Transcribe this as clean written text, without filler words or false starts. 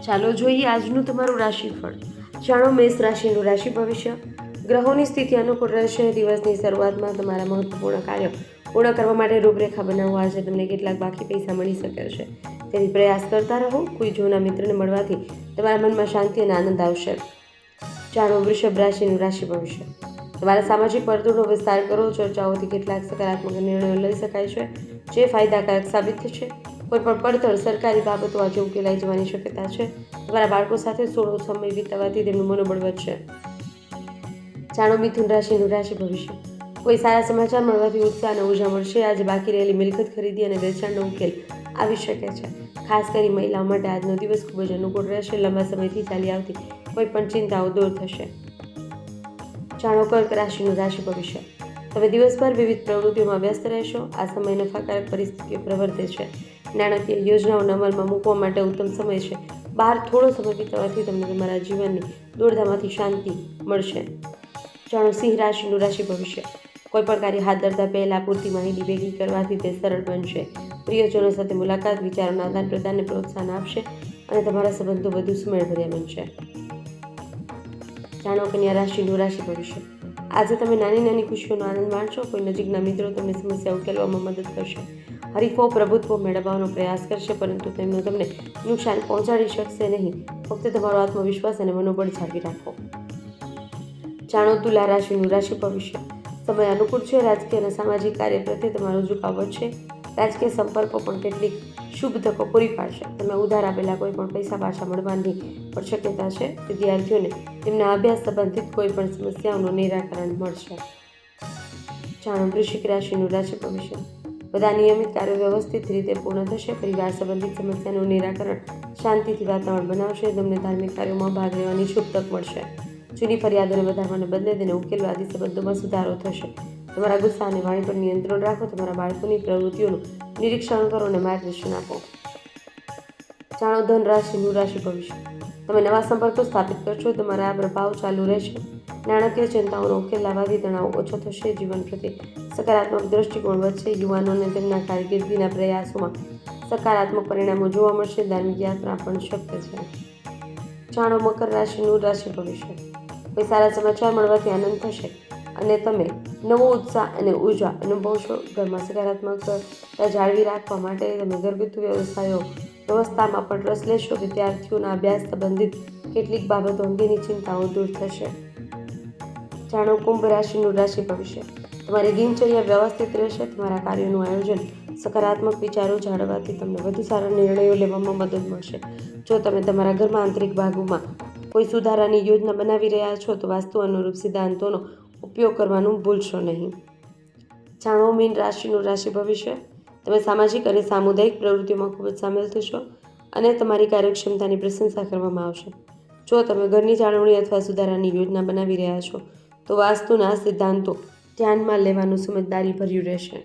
ચાલો જોઈએ આજનું તમારું રાશિફળ. જાણો મેષ રાશિનું રાશિ ભવિષ્ય. ગ્રહોની સ્થિતિ અનુકૂળ રહેશે. દિવસની શરૂઆતમાં તમારા મહત્વપૂર્ણ કાર્યો પૂર્ણ કરવા માટે રૂપરેખા બનાવવા. આજે તમને કેટલાક બાકી પૈસા મળી શકે છે, તેથી પ્રયાસ કરતા રહો. કોઈ જૂના મિત્રને મળવાથી તમારા મનમાં શાંતિ અને આનંદ આવશે. જાણો વૃષભ રાશિનું રાશિ ભવિષ્ય. તમારા સામાજિક વર્તુળનો વિસ્તાર કરો. ચર્ચાઓથી કેટલાક સકારાત્મક નિર્ણયો લઈ શકાય છે, જે ફાયદાકારક સાબિત થશે. કોઈ પણ પડતર સરકારી બાબતો આજે ઉકેલાઈ જવાની શક્યતા છે. તમારા બાળકો સાથે થોડો સમય વિતાવવાથી તેમનું મનોબળ વધશે. જાણો મિથુન રાશિનું રાશિ ભવિષ્ય. કોઈ સારા સમાચાર મળવાથી ઉત્સાહ અને ઉર્જા મળશે. આજે બાકી રહેલી મિલકત ખરીદી અને વેચાણનો ઉકેલ આવી શકે છે. ખાસ કરી મહિલાઓ માટે આજનો દિવસ ખૂબ જ અનુકૂળ રહેશે. લાંબા સમયથી ચાલી આવતી કોઈ પણ ચિંતાઓ દૂર થશે. જાણો કર્ક રાશિનું રાશિ ભવિષ્ય. તમે દિવસભર વિવિધ પ્રવૃત્તિઓમાં વ્યસ્ત રહેશો. આ સમય નફાકારક પરિસ્થિતિઓ પ્રવર્તે છે. નાણાકીય યોજનાઓને અમલમાં મૂકવા માટે ઉત્તમ સમય છે. બહાર થોડો સમય વિતાવવાથી તમને તમારા જીવનની દોડધામમાંથી શાંતિ મળશે. જાણો સિંહ રાશિનું રાશિ ભવિષ્ય. કોઈ પણ કાર્ય હાથ ધરતા પહેલા પૂરતી માહિતી ભેગી કરવાથી તે સરળ બનશે. પ્રિયજનો સાથે મુલાકાત વિચારોના આદાન પ્રદાનને પ્રોત્સાહન આપશે અને તમારા સંબંધો વધુ સુમેળભર્યા બનશે. જાણો કન્યા રાશિનું રાશિ ભવિષ્ય. આજે તમે નાની નાની ખુશીઓનો આનંદ માણશો. કોઈ નજીકના મિત્રો તમને સમસ્યા ઉકેલવામાં મદદ કરશે. હરીફો પ્રભુત્વ મેળવવાનો પ્રયાસ કરશે, પરંતુ તેમનો તમને નુકસાન પહોંચાડી શકશે નહીં. ફક્ત તમારો આત્મવિશ્વાસ અને મનોબળ જાળવી રાખો. જાણો તુલા રાશિનું રાશિ ભવિષ્ય. સમય અનુકૂળ છે. રાજકીય અને સામાજિક કાર્ય પ્રત્યે તમારો ઝુકાવ વધશે. રાજકીય સંપર્કો પણ કેટલીક શુભ તકો પૂરી પાડશે. તમે ઉધાર આપેલા કોઈ પણ પૈસા પાછા મળવાની પણ શક્યતા છે. વિદ્યાર્થીઓને તેમના અભ્યાસ સંબંધિત કોઈ પણ સમસ્યાઓનું નિરાકરણ મળશે. જાણો વૃશ્ચિક રાશિનું રાશિ ભવિષ્ય. બધા નિયમિત કાર્યો વ્યવસ્થિત રીતે પૂર્ણ થશે. પરિવાર સંબંધિત સમસ્યાનું નિરાકરણ શાંતિથી વાતાવરણ બનાવશે. તમને ધાર્મિક કાર્યોમાં ભાગ લેવાની શુભ તક મળશે. જૂની ફરિયાદોને વધારવાને બદલે તેને ઉકેલવાથી સંબંધોમાં સુધારો થશે. તમારા ગુસ્સા અને વાણી પર નિયંત્રણ રાખો. તમારા બાળકોની પ્રવૃત્તિઓનું નિરીક્ષણ કરો અને માર્ગદર્શન આપો. જાણો ધન રાશિનું રાશિ ભવિષ્ય. તમે નવા સંપર્કો સ્થાપિત કરશો. તમારા આ પ્રભાવ ચાલુ રહેશે. નાણાકીય ચિંતાઓનો ઉકેલ લાવવાથી તણાવ ઓછો થશે. જીવન પ્રત્યે સકારાત્મક દૃષ્ટિકોણ વધશે. યુવાનોને તેમના કારકિર્દીના પ્રયાસોમાં સકારાત્મક પરિણામો જોવા મળશે. ધાર્મિક યાત્રા પણ શક્ય છે. જાણો મકર રાશિનું રાશિ ભવિષ્ય. કોઈ સારા સમાચાર મળવાથી આનંદ થશે અને તમે નવો ઉત્સાહ અને ઉર્જા અનુભવશો. ઘરમાં સકારાત્મકતા જાળવી રાખવા માટે તમે ઘરગથ્થુ વ્યવસ્થામાં પણ રસ લેશો. વિદ્યાર્થીઓના અભ્યાસ સંબંધિત કેટલીક બાબતો અંગેની ચિંતાઓ દૂર થશે. જાણો કુંભ રાશિનું રાશિ ભવિષ્ય. તમારી દિનચર્યા વ્યવસ્થિત રહેશે. તમારા કાર્યોનું આયોજન સકારાત્મક વિચારો જાળવવાથી તમને વધુ સારા નિર્ણયો લેવામાં મદદ મળશે. જો તમે તમારા ઘરમાં આંતરિક ભાગોમાં કોઈ સુધારાની યોજના બનાવી રહ્યા છો તો વાસ્તુ અનુરૂપ સિદ્ધાંતોનો ઉપયોગ કરવાનું ભૂલશો નહીં. જાણો મીન રાશિનું રાશિ ભવિષ્ય. તમે સામાજિક અને સામુદાયિક પ્રવૃત્તિઓમાં ખૂબ જ સામેલ થશો અને તમારી કાર્યક્ષમતાની પ્રશંસા કરવામાં આવશે. જો તમે ઘરની જાળવણી અથવા સુધારાની યોજના બનાવી રહ્યા છો તો વાસ્તુના સિદ્ધાંતો ધ્યાનમાં લેવાનું સમજદારીભર્યું રહેશે.